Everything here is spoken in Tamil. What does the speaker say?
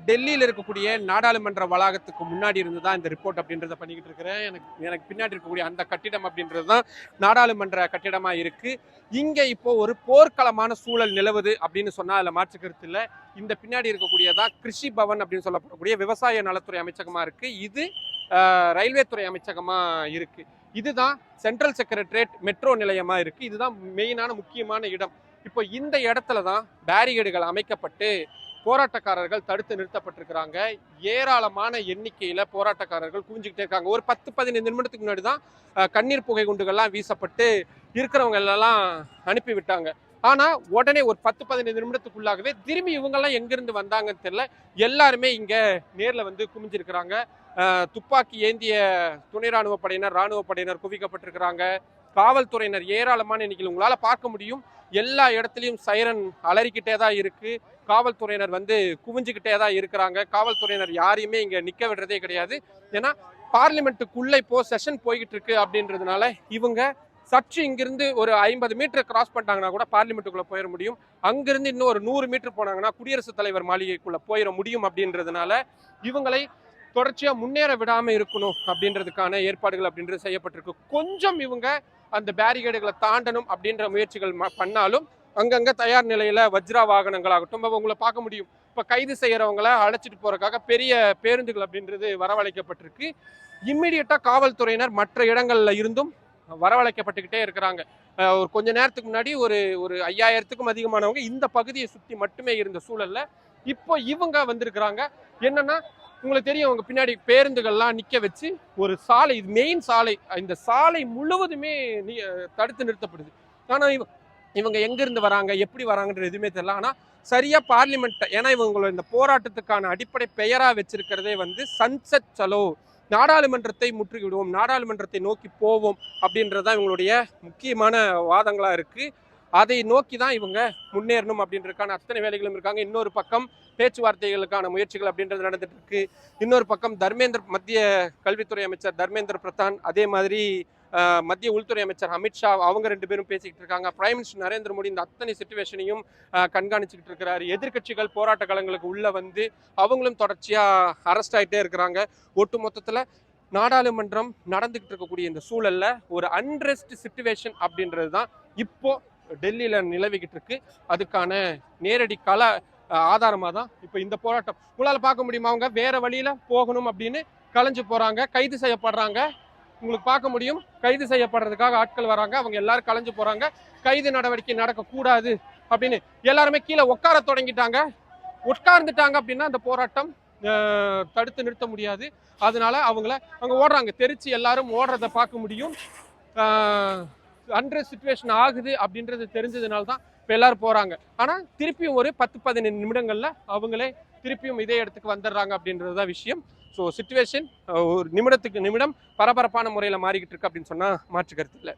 டெல்லியில் இருக்கக்கூடிய நாடாளுமன்ற வளாகத்துக்கு முன்னாடி இருந்து தான் இந்த ரிப்போர்ட் அப்படின்றத பண்ணிக்கிட்டு இருக்கிறேன். எனக்கு பின்னாடி இருக்கக்கூடிய அந்த கட்டிடம் அப்படின்றது தான் நாடாளுமன்ற கட்டிடமா இருக்கு. இங்க இப்போ ஒரு போர்க்களமான சூழல் நிலவுது அப்படின்னு சொன்னா அதுல மாற்றுக்கருத்து இல்லை. இந்த பின்னாடி இருக்கக்கூடியதான் கிருஷி பவன் அப்படின்னு சொல்லப்படக்கூடிய விவசாய நலத்துறை அமைச்சகமா இருக்கு. இது ரயில்வே துறை அமைச்சகமா இருக்கு. இதுதான் சென்ட்ரல் செக்ரட்டரியேட் மெட்ரோ நிலையமா இருக்கு. இதுதான் மெயினான முக்கியமான இடம். இப்போ இந்த இடத்துல தான் பேரிகேடுகள் அமைக்கப்பட்டு போராட்டக்காரர்கள் தடுத்து நிறுத்தப்பட்டிருக்கிறாங்க. ஏராளமான எண்ணிக்கையில போராட்டக்காரர்கள் குவிஞ்சுக்கிட்டே இருக்காங்க. ஒரு 10-15 நிமிடத்துக்கு முன்னாடி தான் கண்ணீர் புகை குண்டுகள்லாம் வீசப்பட்டு இருக்கிறவங்க எல்லாம் அனுப்பி விட்டாங்க. ஆனா உடனே ஒரு 10-15 நிமிடத்துக்குள்ளாகவே திரும்பி இவங்கெல்லாம் எங்கிருந்து வந்தாங்கன்னு தெரியல, எல்லாருமே இங்க நேர்ல வந்து குமிஞ்சிருக்கிறாங்க. துப்பாக்கி ஏந்திய துணை ராணுவ படையினர் குவிக்கப்பட்டிருக்கிறாங்க. காவல்துறையினர் ஏராளமான எண்ணிக்கையில் உங்களால பார்க்க முடியும். எல்லா இடத்துலையும் சைரன் அலறிக்கிட்டே தான் இருக்கு. காவல்துறையினர் வந்து குவிஞ்சுக்கிட்டே தான் இருக்கிறாங்க. காவல்துறையினர் யாரையுமே இங்க நிக்க விடுறதே கிடையாது. ஏன்னா பார்லிமெண்ட்டுக்குள்ள இப்போ செஷன் போய்கிட்டு இருக்கு அப்படின்றதுனால இவங்க சற்று இங்கிருந்து ஒரு 50 மீட்டர் கிராஸ் பண்ணிட்டாங்கன்னா கூட பார்லிமெண்ட்டுக்குள்ள போயிட முடியும். அங்கிருந்து இன்னும் ஒரு 100 மீட்டர் போனாங்கன்னா குடியரசுத் தலைவர் மாளிகைக்குள்ள போயிட முடியும் அப்படின்றதுனால இவங்களை தொடர்ச்சியா முன்னேற விடாம இருக்கணும் அப்படின்றதுக்கான ஏற்பாடுகள் அப்படின்றது செய்யப்பட்டிருக்கு. கொஞ்சம் இவங்க அந்த பேரிகேடுகளை தாண்டணும் அப்படின்ற முயற்சிகள் பண்ணாலும் அங்கங்க தயார் நிலையில வஜ்ரா வாகனங்களாகட்டும் உங்களை பார்க்க முடியும். இப்ப கைது செய்யறவங்களை அழைச்சிட்டு போறதுக்காக பெரிய பேருந்துகள் அப்படின்றது வரவழைக்கப்பட்டிருக்கு. இம்மிடியட்டா காவல்துறையினர் மற்ற இடங்கள்ல இருந்தும் வரவழைக்கப்பட்டுக்கிட்டே இருக்கிறாங்க. ஒரு கொஞ்ச நேரத்துக்கு முன்னாடி ஒரு 5000க்கும் அதிகமானவங்க இந்த பகுதியை சுத்தி மட்டுமே இருந்த சூழல்ல இப்போ இவங்க வந்திருக்கிறாங்க. என்னன்னா உங்களுக்கு தெரியும், அவங்க பின்னாடி பேருந்துகள்லாம் நிக்க வச்சு ஒரு சாலை, இது மெயின் சாலை, இந்த சாலை முழுவதுமே தடுத்து நிறுத்தப்படுது. ஆனா இவங்க எங்க இருந்து வராங்க, எப்படி வராங்கன்ற எதுவுமே தெரியல. ஆனா சரியா பார்லிமெண்ட், ஏன்னா இவங்களோட இந்த போராட்டத்துக்கான அடிப்படை பெயரா வச்சிருக்கிறதே வந்து சன்செட் சலோ, நாடாளுமன்றத்தை முற்றுகிடுவோம், நாடாளுமன்றத்தை நோக்கி போவோம் அப்படின்றதான் இவங்களுடைய முக்கியமான வாதங்களா இருக்கு. அதை நோக்கி தான் இவங்க முன்னேறணும் அப்படின்றதுக்கான அத்தனை வேலைகளும் இருக்காங்க. இன்னொரு பக்கம் பேச்சுவார்த்தைகளுக்கான முயற்சிகள் அப்படின்றது நடந்துட்டு இருக்கு. இன்னொரு பக்கம் மத்திய கல்வித்துறை அமைச்சர் தர்மேந்திர பிரதான், அதே மாதிரி மத்திய உள்துறை அமைச்சர் அமித்ஷா, அவங்க 2 பேரும் பேசிக்கிட்டு இருக்காங்க. பிரைம் மினிஸ்டர் நரேந்திர மோடி இந்த அத்தனை சிச்சுவேஷனையும் கண்காணிச்சுக்கிட்டு இருக்கிறாரு. எதிர்கட்சிகள் போராட்ட களங்களுக்கு உள்ள வந்து அவங்களும் தொடர்ச்சியா அரெஸ்ட் ஆகிட்டே இருக்கிறாங்க. ஒட்டு மொத்தத்துல நாடாளுமன்றம் நடந்துகிட்டு இருக்கக்கூடிய இந்த சூழல்ல ஒரு அன்ரெஸ்ட் சிச்சுவேஷன் அப்படின்றது தான் இப்போ டெல்லியில நிலவிக்கிட்டு இருக்கு. அதுக்கான நேரடி கள ஆதாரமா தான் இப்போ இந்த போராட்டம். உங்களால பார்க்க முடியுமா, அவங்க வேற வழியில போகணும் அப்படின்னு கலைஞ்சு போறாங்க, கைது செய்யப்படுறாங்க. உங்களுக்கு பார்க்க முடியும், கைது செய்யப்படுறதுக்காக ஆட்கள் வராங்க, அவங்க எல்லாரும் கலைஞ்சு போறாங்க. கைது நடவடிக்கை நடக்கக்கூடாது அப்படின்னு எல்லாருமே கீழே உட்கார தொடங்கிட்டாங்க. உட்கார்ந்துட்டாங்க அப்படின்னா அந்த போராட்டம் தடுத்து நிறுத்த முடியாது. அதனால அவங்க ஓடுறாங்க, தெரிச்சு எல்லாரும் ஓடுறத பார்க்க முடியும். அன்ரெஸ்ட் சிச்சுவேஷன் ஆகுது அப்படின்றது தெரிஞ்சதுனால தான் இப்போ எல்லாரும் போறாங்க. ஆனா திருப்பியும் ஒரு 10-15 நிமிடங்கள்ல அவங்களே திருப்பியும் இதே இடத்துக்கு வந்துடுறாங்க அப்படின்றதுதான் விஷயம். ஸோ சிச்சுவேஷன் ஒரு நிமிடத்துக்கு நிமிடம் பரபரப்பான முறையில் மாறிக்கிட்டு இருக்கு அப்படின்னு சொன்னா மாற்று கருத்து இல்லை.